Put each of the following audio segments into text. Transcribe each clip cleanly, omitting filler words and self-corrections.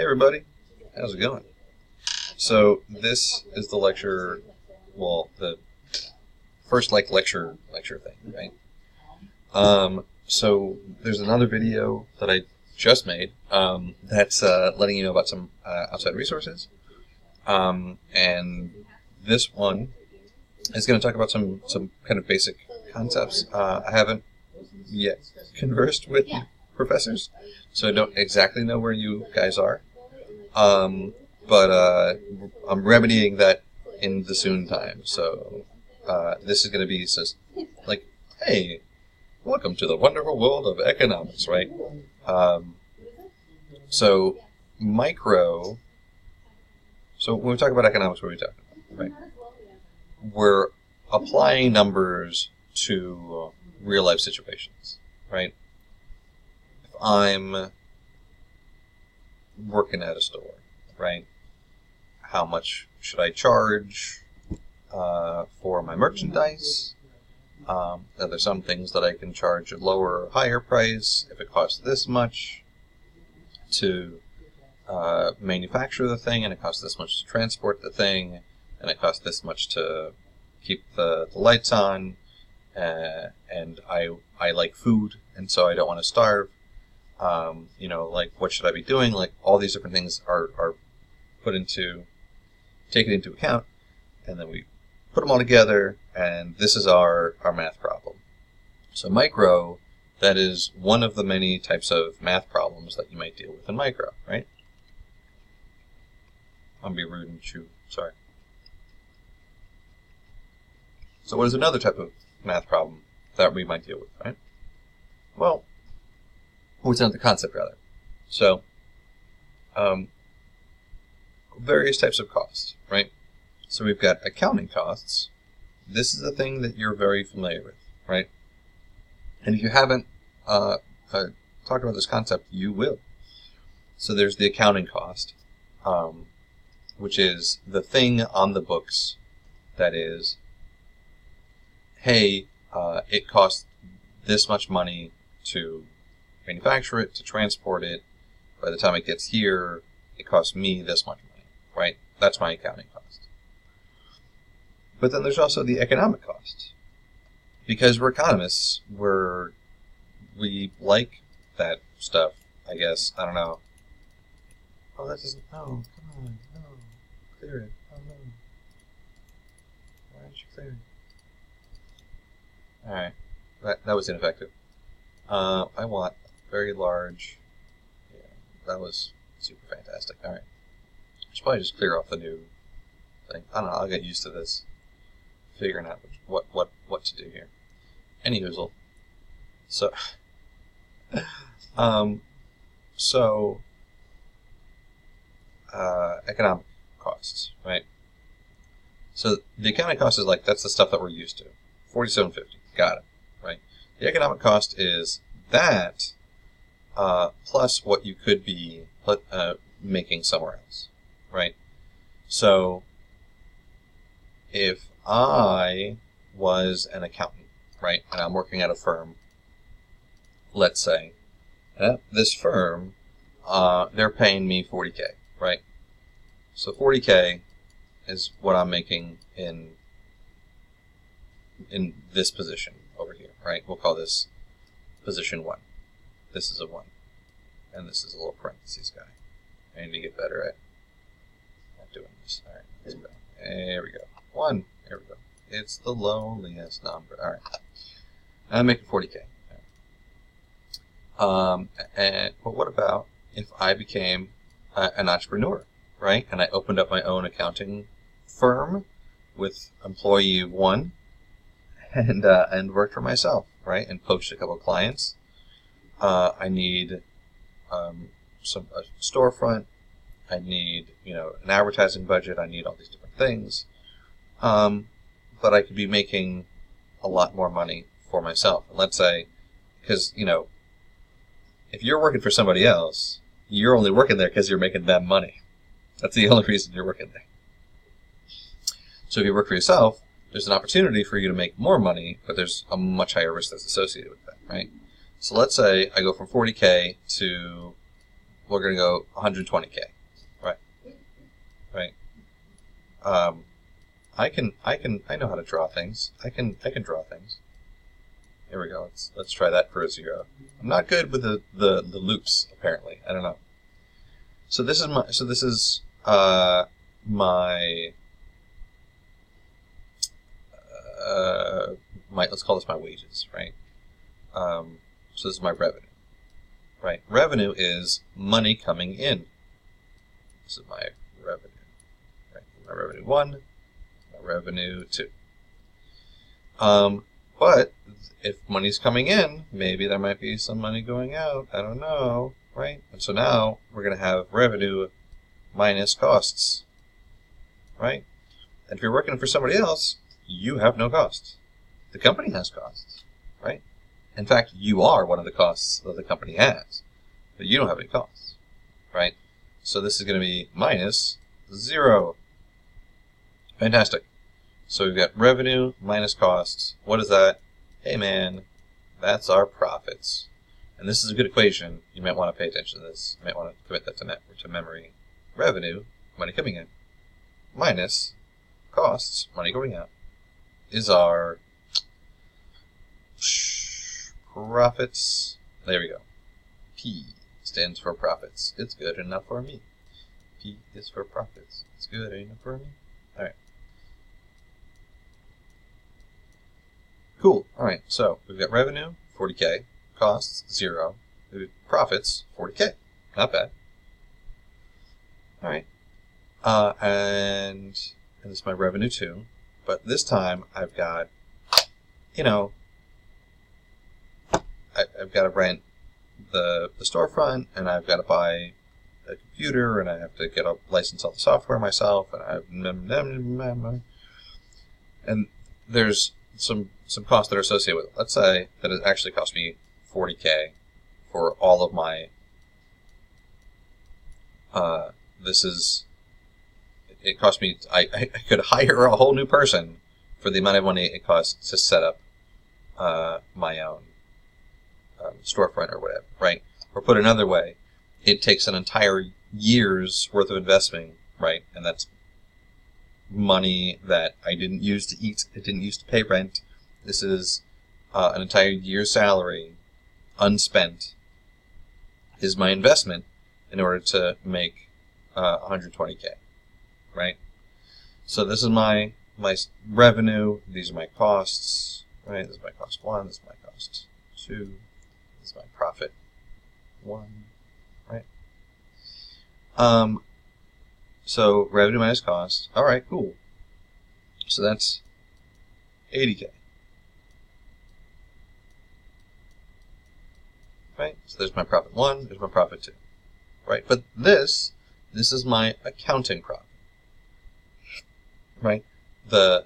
everybody, how's it going? So this is the lecture, well, the first lecture thing, right? So there's another video that I just made that's letting you know about some outside resources, and this one is going to talk about some kind of basic concepts. I haven't yet conversed with professors, so I don't exactly know where you guys are. But I'm remedying that in the soon time. So this is going to be like, hey, welcome to the wonderful world of economics, right? So micro. So when we talk about economics, what are we talking about, right? We're applying numbers to real life situations, right? If I'm working at a store, right? How much should I charge for my merchandise? Are there some things that I can charge a lower or higher price if it costs this much to manufacture the thing, and it costs this much to transport the thing, and it costs this much to keep the lights on, and I like food, and so I don't want to starve. Like, what should I be doing? Like, all these different things are taken into account, and then we put them all together, and this is our math problem. So micro, that is one of the many types of math problems that you might deal with in micro, right? I'm going to be rude and chew, sorry. So what is another type of math problem that we might deal with, right? Well, what's another concept, rather? So, various types of costs, right? So we've got accounting costs. This is a thing that you're very familiar with, right? And if you haven't talked about this concept, you will. So there's the accounting cost, which is the thing on the books that is, hey, it costs this much money to manufacture it, to transport it. By the time it gets here, it costs me this much money, right? That's my accounting cost. But then there's also the economic cost. Because we're economists, we like that stuff, I guess. I don't know. Oh, that doesn't... No, come on. No. Clear it. Oh, no. Why aren't you clearing it? Alright. That was ineffective. I want very large... Yeah, that was super fantastic. Alright. I should probably just clear off the new thing. I don't know, I'll get used to this. Figuring out what to do here. Anyhoozle. So... economic costs, right? So the accounting cost is like, that's the stuff that we're used to. $47.50. Got it, right? The economic cost is that plus what you could be making somewhere else, right? So if I was an accountant, right, and I'm working at a firm, let's say, this firm, they're paying me $40K, right? So $40K is what I'm making in this position over here, right? We'll call this position 1. This is a 1. And this is a little parentheses guy. I need to get better at doing this. All right, let's go. There we go. 1. There we go. It's the loneliest number. All right. I'm making $40K. But what about if I became an entrepreneur, right? And I opened up my own accounting firm with employee 1 and worked for myself, right? And poached a couple of clients. I need a storefront. I need, an advertising budget. I need all these different things. But I could be making a lot more money for myself. Let's say, because, if you're working for somebody else, you're only working there because you're making them money. That's the only reason you're working there. So if you work for yourself, there's an opportunity for you to make more money, but there's a much higher risk that's associated with that, right? So let's say I go from $40K to we're going to go 120K. Right. Right. I know how to draw things. I can draw things. Here we go. Let's try that for a 0. I'm not good with the loops, apparently. I don't know. So this is my let's call this my wages, right? So this is my revenue, right? Revenue is money coming in. This is my revenue, right? My revenue 1, my revenue 2. But if money's coming in, maybe there might be some money going out. I don't know, right? And so now we're going to have revenue minus costs, right? And if you're working for somebody else, you have no costs. The company has costs, right? In fact, you are one of the costs that the company has, but you don't have any costs, right? So this is going to be minus 0. Fantastic. So we've got revenue minus costs. What is that? Hey man, that's our profits. And this is a good equation. You might want to pay attention to this. You might want to commit that to memory. Revenue, money coming in, minus costs, money going out, is our profits. There we go. P stands for profits. It's good enough for me. P is for profits. It's good enough for me. All right. Cool. All right. So we've got revenue, 40K. Costs, 0. Profits, 40K. Not bad. All right. And this is my revenue too. But this time I've got, I've got to rent the storefront, and I've got to buy a computer, and I have to get a license all the software myself, and and there's some costs that are associated with it. Let's say that it actually cost me 40K for all of my. It cost me. I could hire a whole new person for the amount of money it costs to set up my own storefront or whatever, right? Or put another way, it takes an entire year's worth of investment, right? And that's money that I didn't use to eat. It didn't use to pay rent. This is an entire year's salary, unspent, is my investment in order to make 120K, right? So this is my revenue. These are my costs, right? This is my cost 1. This is my cost 2. This is my profit 1, right? So revenue minus cost. All right, cool. So that's 80K. Right? So there's my profit 1, there's my profit 2. Right? But this is my accounting profit. Right? The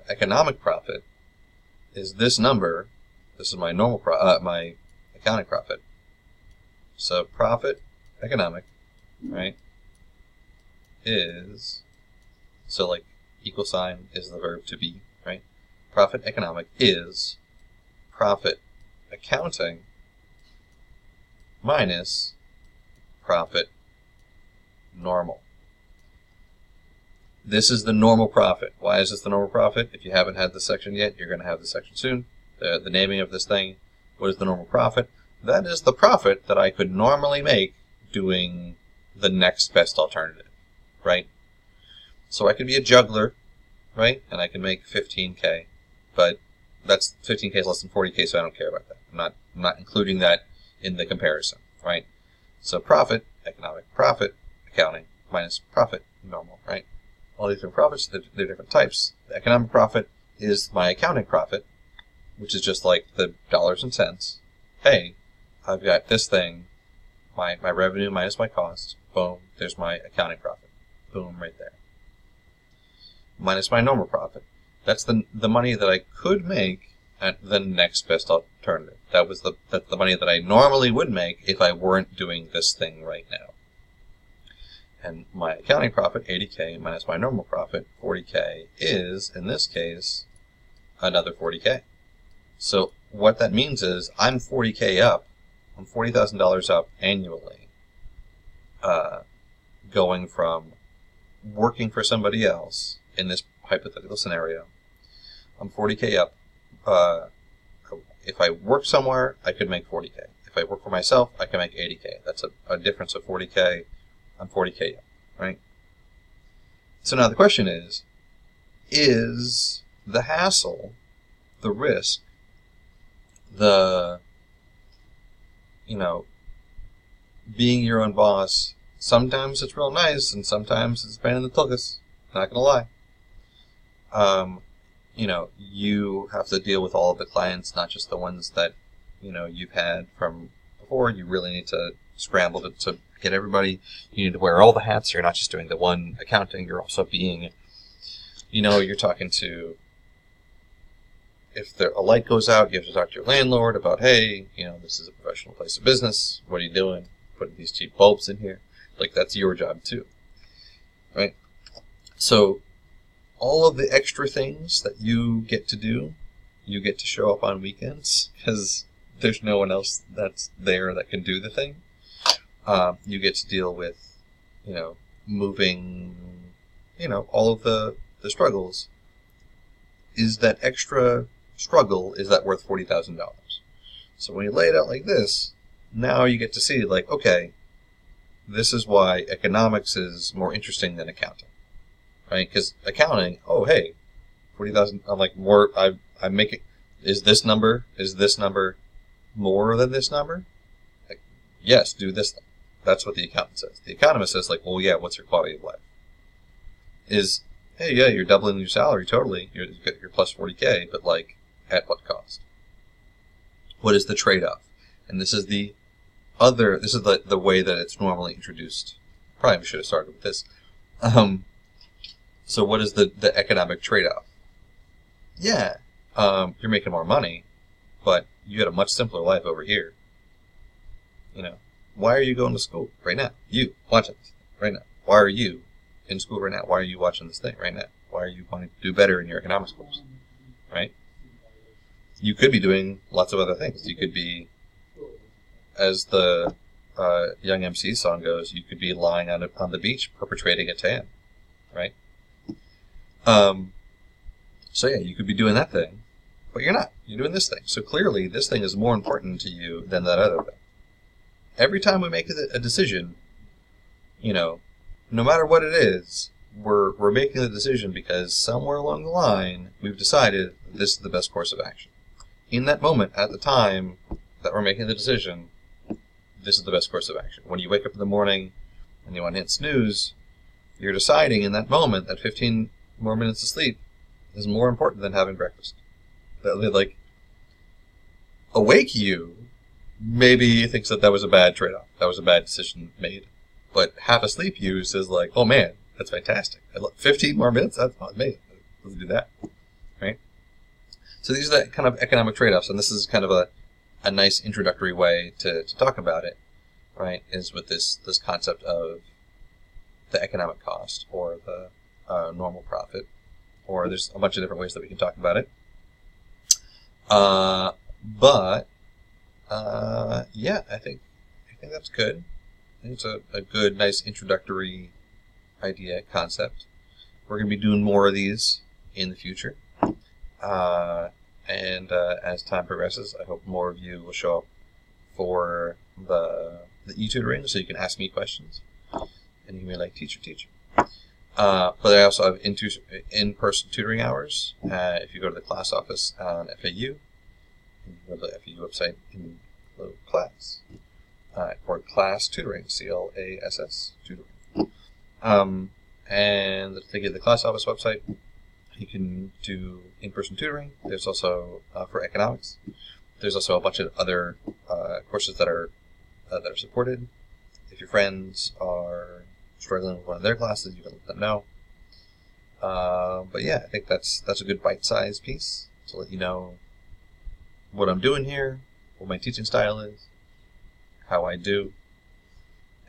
economic profit is this number. This is my normal my accounting profit. So profit economic, right, is, so like equal sign is the verb to be, right? Profit economic is profit accounting minus profit normal. This is the normal profit. Why is this the normal profit? If you haven't had this section yet, you're going to have this section soon. The naming of this thing, what is the normal profit? That is the profit that I could normally make doing the next best alternative, right? So I could be a juggler, right? And I can make 15K, but that's 15K is less than 40K, so I don't care about that. I'm not including that in the comparison, right? So profit, economic profit, accounting, minus profit, normal, right? All these different profits, they're different types. The economic profit is my accounting profit, which is just like the dollars and cents. Hey, I've got this thing, my revenue minus my cost. Boom, there's my accounting profit. Boom, right there. Minus my normal profit. That's the money that I could make at the next best alternative. That's the money that I normally would make if I weren't doing this thing right now. And my accounting profit, 80K, minus my normal profit, 40K, is, in this case, another 40K. So what that means is I'm 40K up, I'm $40,000 up annually going from working for somebody else in this hypothetical scenario. I'm 40K up. If I work somewhere, I could make 40K. If I work for myself, I can make 80K. That's a difference of 40K. I'm 40K up, right? So now the question is the hassle, the risk, the, being your own boss, sometimes it's real nice and sometimes it's a pain in the tuchus, not gonna lie. You have to deal with all of the clients, not just the ones that, you've had from before. You really need to scramble to get everybody. You need to wear all the hats. You're not just doing the one accounting. You're also being, you're talking to, if a light goes out, you have to talk to your landlord about, hey, this is a professional place of business. What are you doing? Putting these cheap bulbs in here. Like, that's your job too, right? So all of the extra things that you get to do, you get to show up on weekends because there's no one else that's there that can do the thing. You get to deal with, moving, all of the struggles. Is that extra struggle, is that worth $40,000? So when you lay it out like this, now you get to see, like, okay, this is why economics is more interesting than accounting, right? Because accounting, oh, hey, 40,000, I'm like, I'm making, is this number more than this number? Like, yes, do this thing. That's what the accountant says. The economist says, like, well, yeah, what's your quality of life? Hey, yeah, you're doubling your salary, totally. You're plus 40K, but, like, at what cost? What is the trade-off? And this is the way that it's normally introduced. Probably should have started with this. So what is the economic trade-off? Yeah, you're making more money, but you had a much simpler life over here. Why are you going to school right now? You, watching this right now. Why are you in school right now? Why are you watching this thing right now? Why are you wanting to do better in your economics course? Right? You could be doing lots of other things. You could be, as the Young MC song goes, you could be lying on the beach perpetrating a tan. Right? So yeah, you could be doing that thing, but you're not. You're doing this thing. So clearly, this thing is more important to you than that other thing. Every time we make a decision, no matter what it is, we're making the decision because somewhere along the line, we've decided this is the best course of action. In that moment, at the time that we're making the decision, this is the best course of action. When you wake up in the morning and you want to hit snooze, you're deciding in that moment that 15 more minutes of sleep is more important than having breakfast. Like, awake you maybe thinks that was a bad trade-off. That was a bad decision made. But half asleep you says, like, oh man, that's fantastic. 15 more minutes? That's amazing. Let's do that. Right? So these are the kind of economic trade-offs, and this is kind of a nice introductory way to talk about it, right, is with this concept of the economic cost or the normal profit, or there's a bunch of different ways that we can talk about it. Yeah, I think that's good. I think it's a good, nice introductory idea, concept. We're going to be doing more of these in the future. And as time progresses, I hope more of you will show up for the e-tutoring so you can ask me questions. And you can be like, teacher. But I also have in-person tutoring hours. If you go to the class office on FAU, you can go to the FAU website and go to class. For class tutoring, CLASS tutoring. And to get the class office website, you can do in-person tutoring. There's also for economics. There's also a bunch of other courses that are supported. If your friends are struggling with one of their classes, you can let them know. But yeah, I think that's a good bite-sized piece to let you know what I'm doing here, what my teaching style is, how I do,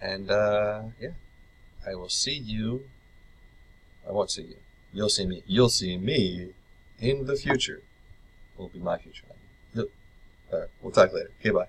and yeah, I will see you. I won't see you. You'll see me. You'll see me in the future. Will be my future. All right, we'll talk later. Okay, bye.